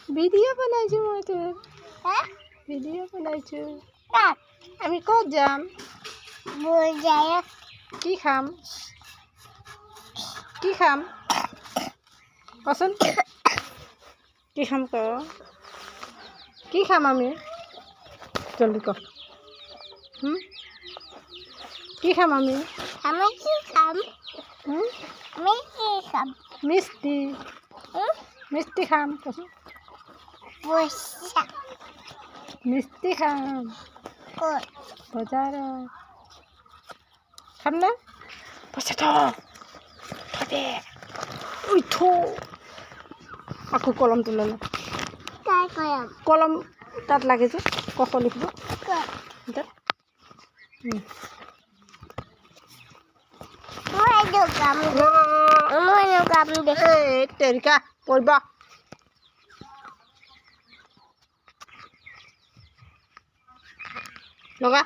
video বনাইছোঁ মই তোৰ ভিডিও বনাইছোঁ আমি ক'ত যাম কি খাম কচোন কি খাম ক কি খাম আমি জলদি ক কি খাম আমি মিষ্টি মিষ্টি খাম কচোন মিষ্টি খাম বজাৰত খাম না পইচা থ দে উঠ আকৌ কলমটো ল'লে কলম তাত লাগে যে ক লিখিব তেৰিকা পৰিব লগা